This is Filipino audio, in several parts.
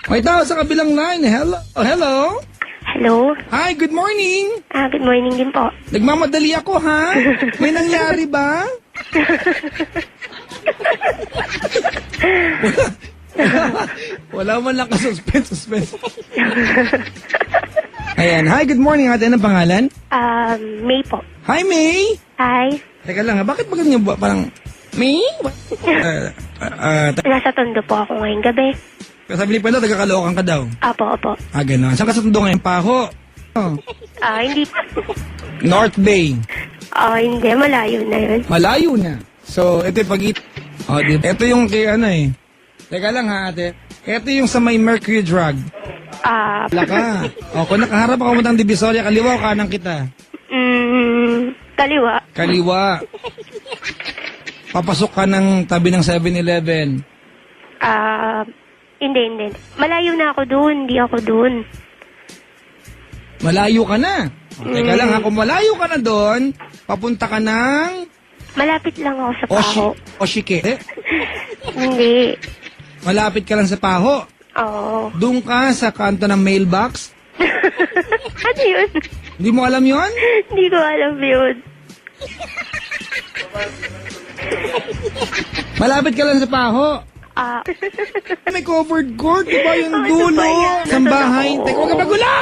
May tao sa kabilang line. Hello? Oh, hello? Hello? Hi, good morning. Good morning din po. Nagmamadali ako, ha? May nangyari ba? Wala man lang ka-suspense. Ayan. Hi, good morning, ate. Anong pangalan? May po. Hi, May. Hi. Teka lang, ha? Bakit ba ganyan ba? Parang, May? Nasa Tondo po ako ngayong gabi. Sabi ni Pendo, taga-Caloocan ka daw. Opo. Gano'n. Saan ka sa Tondo ngayon? Paho. Oh. Hindi. North Bay. Hindi. Malayo na yun. Malayo na. So, ito yung ito yung kay ano eh. Teka lang ha, ate. Ito yung sa may Mercury Drug. Laka. Kung nakaharap ako mo ng Divisoria, kaliwa o kanan kita? Kaliwa. Kaliwa. Papasok ka ng tabi ng 7-Eleven. Hindi. Malayo na ako doon. Hindi ako doon. Malayo ka na. Teka lang ha, kung malayo ka na doon, papunta ka ng... Malapit lang ako sa Paho. Oshike. Hindi. Malapit ka lang sa Paho. Oo. Doon ka sa kanto ng mailbox. Ano yun? Hindi mo alam yon? Hindi ko alam yun. Malapit ka lang sa Paho. May covered court, di ba yung dulo? Sa bahay. Teka, huwag ka magulo!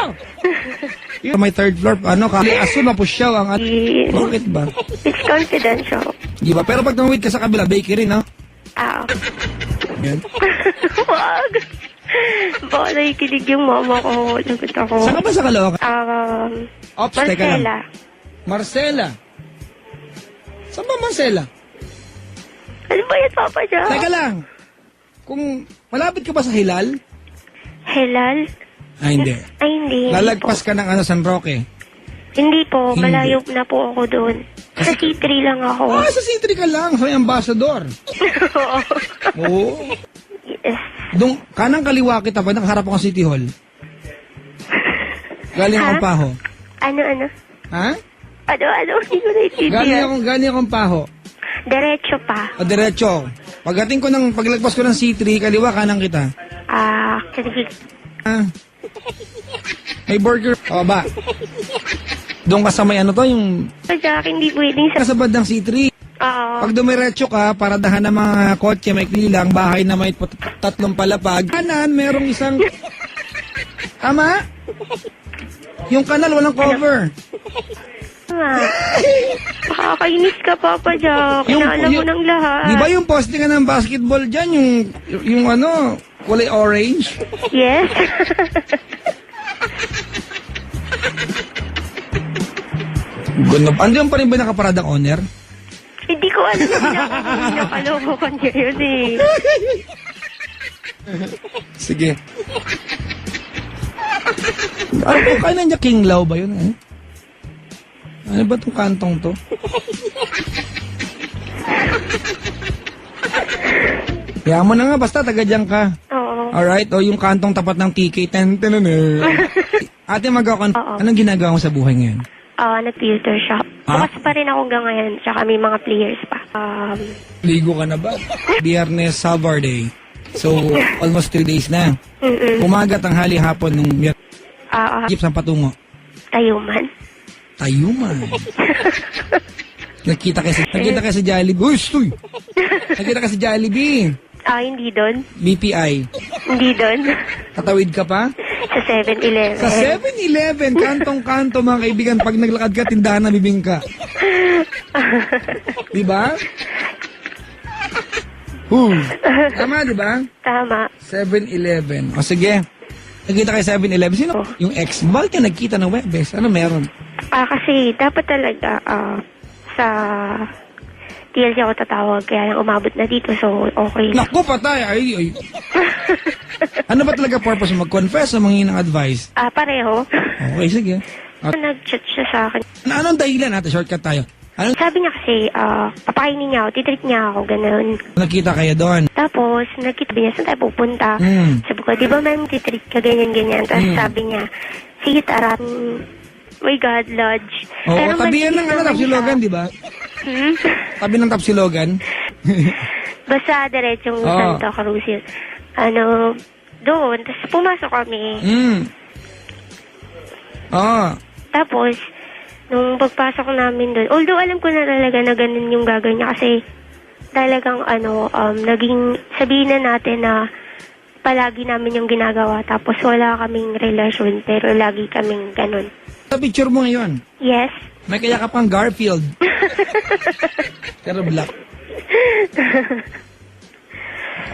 May third floor, aso na pusyaw ang Bakit ba? It's confidential. Di ba? Pero pag tumawid ka sa kabila, bakery, no? Yan. Wag! Baka nakikinig yung mama ko. Lagot ako. Saan ka ba sa Caloocan? Ops, teka lang. Marcela. Marcela. Saan ba Marcela? Ano ba yan, Papa Jack? Teka lang. Kung malapit ka ba sa Hilal? Hilal? Hindi. Hindi. Lalagpas ka ng San Roque. Hindi po. Hindi. Malayo na po ako doon. Sa C3 lang ako. Sa C3 ka lang. Sa Ambassador. Oo. Yes. Doon, kanang kaliwa kita pa, nakaharap ako sa City Hall. Galing akong Paho. Ano? Ha? Ano? Hindi ko naintindihan. Galing akong Paho. Diretso pa. Diretso. Pagdating ko paglagpas ko ng C3, kaliwa, kanang kita. Sige. May burger. Ba? Doon ka sa may yung... Papa Jack, hindi pwedeng sa... Kasabad ng C3. Pag dumiretso ka, paradahan ng mga kotse, may klilang, bahay na may tatlong palapag. Kanan, merong isang... Tama? Yung kanal, walang cover. Nakakainis ka, Papa Jack. Inaalam mo ng lahat. Di ba yung posting ng basketball dyan, yung kulay orange? Yes. Andiyan pa rin ba nakaparadang owner? Hindi ko alam kung nakaloko ko niya yun eh. Sige. Kaya nandiyan King Lao ba yun? Ano ba itong kantong to? Yaman na nga, basta taga dyan ka. Oo. Alright, yung kantong tapat ng TK. Ate Magaw, anong ginagawa mo sa buhay ngayon? Nag-filter shop. Bukas pa rin ako hanggang ngayon. Tsaka may mga players pa. Ligo ka na ba? Biyernes, Salvar Day. So, almost 3 days na. Umaga, tanghali, hapon, nung jeep saan patungo? Tayuman. Nakita kayo sa Jollibee. Uy, stoy! Nakita ka sa Jollibee. Hindi doon. BPI. Hindi doon. Tatawid ka pa? Sa 7-Eleven. Sa 7-Eleven, kantong-kanto mga kaibigan, pag naglakad ka, tindahan na bibingka. Diba? Tama, diba? Tama. 7-Eleven. O sige, nagkita kayo 7-Eleven. Sino? Yung ex. Bakit ka nagkita ng Webes? Ano meron? Kasi dapat talaga sa TLC ako tatawag, kaya yung umabot na dito, so okay. Naku, patay! Ay. Ano ba talaga purpose mo? Mag-confess o mangingin ng advice? Pareho. Okay, sige. Nag-chat siya sa akin. Anong dahilan natin? Shortcut tayo. Sabi niya kasi, papakainin niya ako, titreat niya ako, ganun. Nakita kayo doon? Tapos, nakita niya, saan tayo pupunta? Sabi ko, di ba ma'am, titreat ka, ganyan-ganyan. Tapos sabi niya, sige, tara. My God, Lodge. Oo, tabi yan ng Tapsilogan, di ba? Tabi ng Tapsilogan. Basta diretsong Santa Cruz yun. doon. Tapos pumasok kami. Tapos, nung pagpasok namin doon, although alam ko na talaga na ganun yung gagawin niya kasi talagang naging, sabihin na natin na palagi namin yung ginagawa tapos wala kaming relasyon pero lagi kaming ganun. Sa picture mo ngayon, Yes? may kaya ka pang Garfield. Pero black.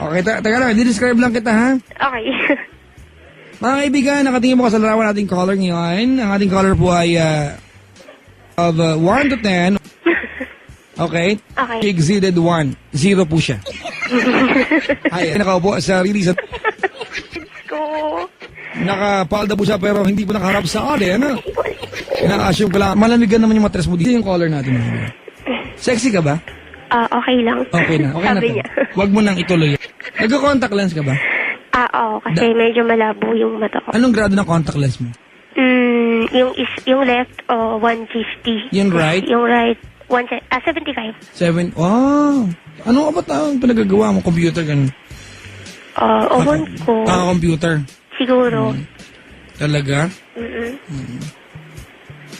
Okay, teka lang, di-describe lang kita ha. Okay. Mga kaibigan, nakatingin mo ka sa larawan nating caller ngayon. Ang ating caller po ay of 1 to 10. Okay? Okay. She exceeded 1. 0 po siya. Ay, nakaupo sa release. Ko. Nakapalda po siya pero hindi po nakaharap sa akin. Ano? Ina-assume ko lang. Malamigan naman yung matres mo. Dito yung caller natin. Sexy ka ba? Okay lang. Okay na. Okay Sabi na. niya. Huwag mo nang ituloy. Nagko-contact lens ka ba? Oo, kasi medyo malabo yung mata ko. Anong grado ng contact lens mo? Yung left, 150. Yung right? Yung right, 75. 7. Oh. Ano ka ba ang pinagagawa mo? Computer ganun? Owan ko. Computer. Siguro. Talaga?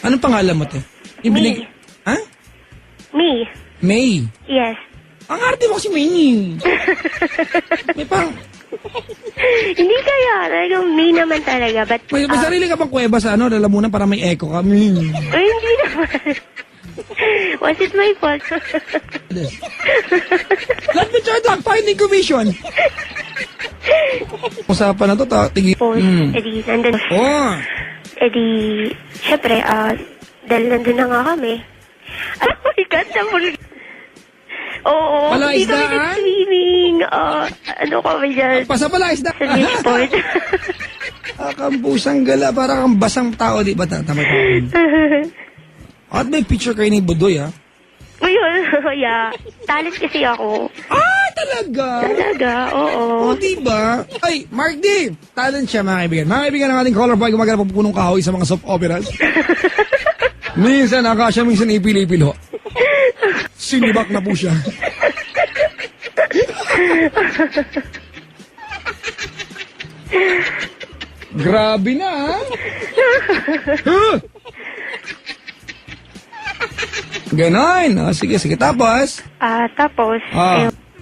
Anong pangalan mo, te? May. Ha? Me. May. Yes. Ang arte mo kasi May. May pang... Hindi kaya. Talagang me naman talaga. But, May sarili ka bang kuweba sa lalamunan para may echo ka? Ay, hindi naman. Was it my fault? Let me try that finding commission. Usapan na to, tingin. Edi, nandun. Edi, syempre, dahil nandun na nga kami. Oh my God, nabulog. Oo, hindi kami Palaisdaan? nag-swimming. Ano kami dyan? Pasapalaisdaan. Sa beach sport. Kambusang gala, para kang basang tao, di ba? Tama. At may picture kayo ni Budoy, ha? Ayun, yeah. Talent kasi ako. Talaga? Talaga, oo. O, diba? Ay, Mark D! Talent siya, mga kaibigan. Mga kaibigan ng ating caller boy, gumagana pa punong kahoy sa mga soap operas. Minsan, akasya, minsan ipil-ipil, ho. Sinibak na po siya. Grabe na, ha? Ganon. Sige. Tapos? Tapos,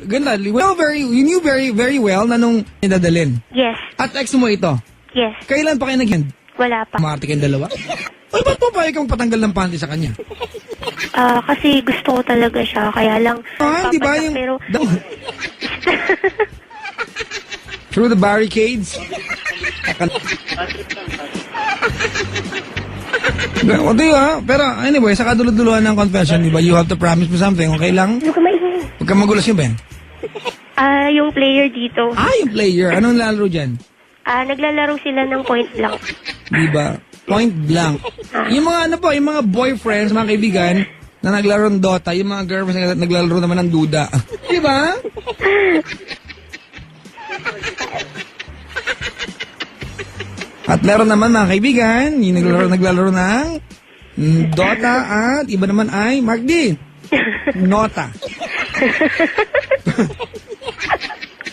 Ganda. You knew very well na nung nadadalin. yes, At ex mo ito. yes. Kailan pa kayo nag-end? Wala pa. Umarte kayong dalawa? Ay, ba't pa kang patanggal ng panty sa kanya? Kasi gusto ko talaga siya, kaya lang, Di ba papayak, yung... pero, Through the barricades? O, di ba? Pero anyway, sa kadulod-duluhan ng confession, di ba, you have to promise me something, okay lang? ano ka maingay? Huwag kang magulas yung Ben. Yung player dito, Yung player. Anong lalaro dyan? naglalaro sila ng point blank. Di ba? Point blank. Yung mga yung mga boyfriends, mga kaibigan, na naglaro ng Dota, yung mga girlfriends na naglalaro naman ng Duda. Di ba? At meron naman mga kaibigan, yung naglalaro ng Dota at iba naman ay Mark D. Nota.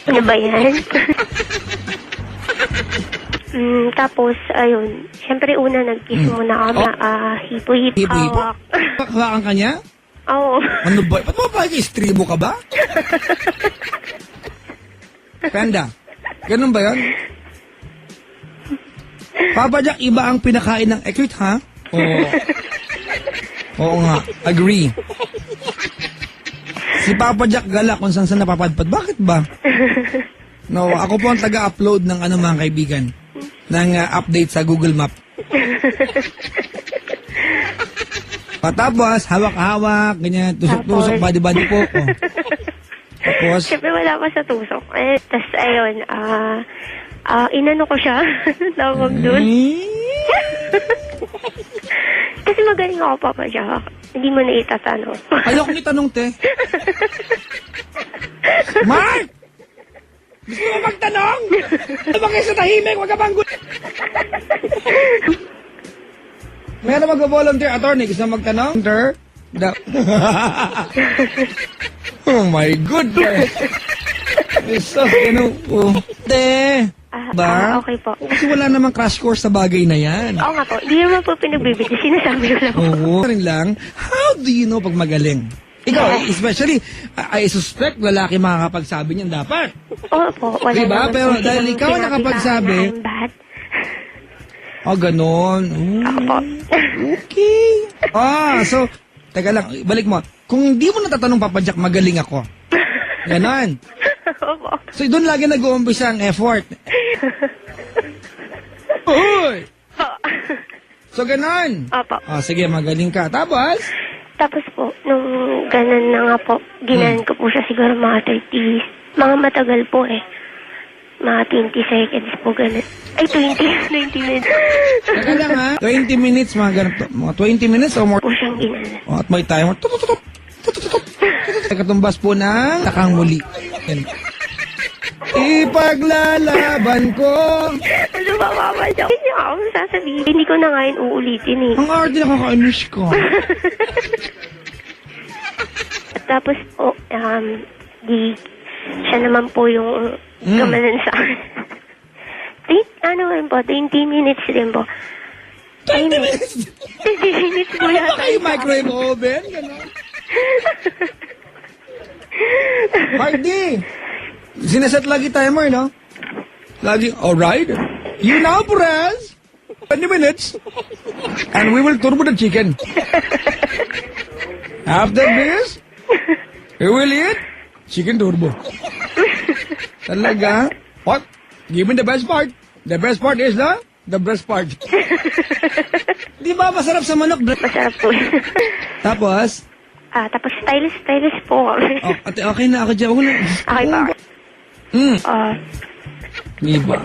Ano ba yan? Tapos, ayun, syempre una nag-kiss muna kami, hipo-hip, Hipo-hipo? hawak. Hawakan ka niya? Oo. Ano ba? Ba't mo pa istribo ka ba? Panda, ganun ba yun? Papa Jack, iba ang pinakain ng ekrit, ha? Oo. Oo nga, agree. Si Papa Jack gala kung saan napapadpad. Bakit ba? No, ako po ang taga-upload ng mga kaibigan ng update sa Google Map. Patapos, hawak-hawak, ganyan, tusok-tusok, body-body po. Oh. Tapos, Siyempre wala pa sa tusok. Tapos, ayun, inano ko siya. Tawag dun. Kasi magaling ako, Papa Jack. Hindi mo na itatanong. Ayoko ni tanong, te. Mark! Gusto mo magtanong? Ano ba kayo sa tahimik? Huwag ka bang Meron mag-volunteer attorney. Gusto mo magtanong? Oh my goodness. Jesus, te. Ba? Okay po. Kasi wala namang crash course sa bagay na yan. Oo nga po. Hindi naman po pinagbibigay. Sinasabi ko lang po. Oo. Rin lang, how do you know pag magaling? Ikaw, especially, I suspect lalaki makakapagsabi niyan dapat. Oo po. Wala Diba? naman Pero po dahil silang ikaw ang pinapita nakapagsabi- na I'm bad. Ganon. Ako po. Okay. So, teka lang, balik mo. Kung hindi mo natatanong, Papa Jack, magaling ako. Ganon. Opo. So, doon lagi nag-uumpisa ang effort. Uy! So, ganon. Opo. Sige, magaling ka. Tapos? Tapos po, nung ganun na nga po, ginanan ko po siya siguro mga 30, mga matagal po eh. Mga 20 seconds po ganun. Ay, 20 minutes. Teka lang ha. 20 minutes, mga ganito. Mga 20 minutes or more. Po siyang ginanan. At may timer. Tutututup. Tutututup. Katumbas po ng takang muli. Yan. Ipaglalaban ko. Ano ba, Mama Jack? Hindi ako sasabihin. Hindi ko na ngayon uulitin eh. Ang arte nakakainis ko. At tapos po, siya naman po yung gamanan sa akin. Ano rin po, 20 minutes din po. 20 minutes? 20 minutes po yata. Baka yung microwave oven? Ganon. Hardy! Sineset lagi timer, no? Lagi, alright. You now press 20 minutes and we will turbo the chicken. After this, we will eat chicken turbo. Talaga? What? Give me the best part. The best part is the best part. Di ba masarap sa manok? Masarap po. Tapos? Tapos stylist po. Ate, okay na ako dyan. Huwag na. Okay pa. Di ba?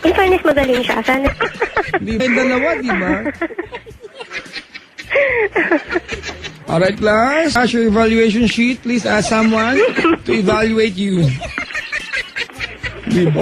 In fairness, magaling siya. Sana. Di ba yung dalawa, di ba? Alright, class. Ask your evaluation sheet. Please ask someone to evaluate you. Di ba?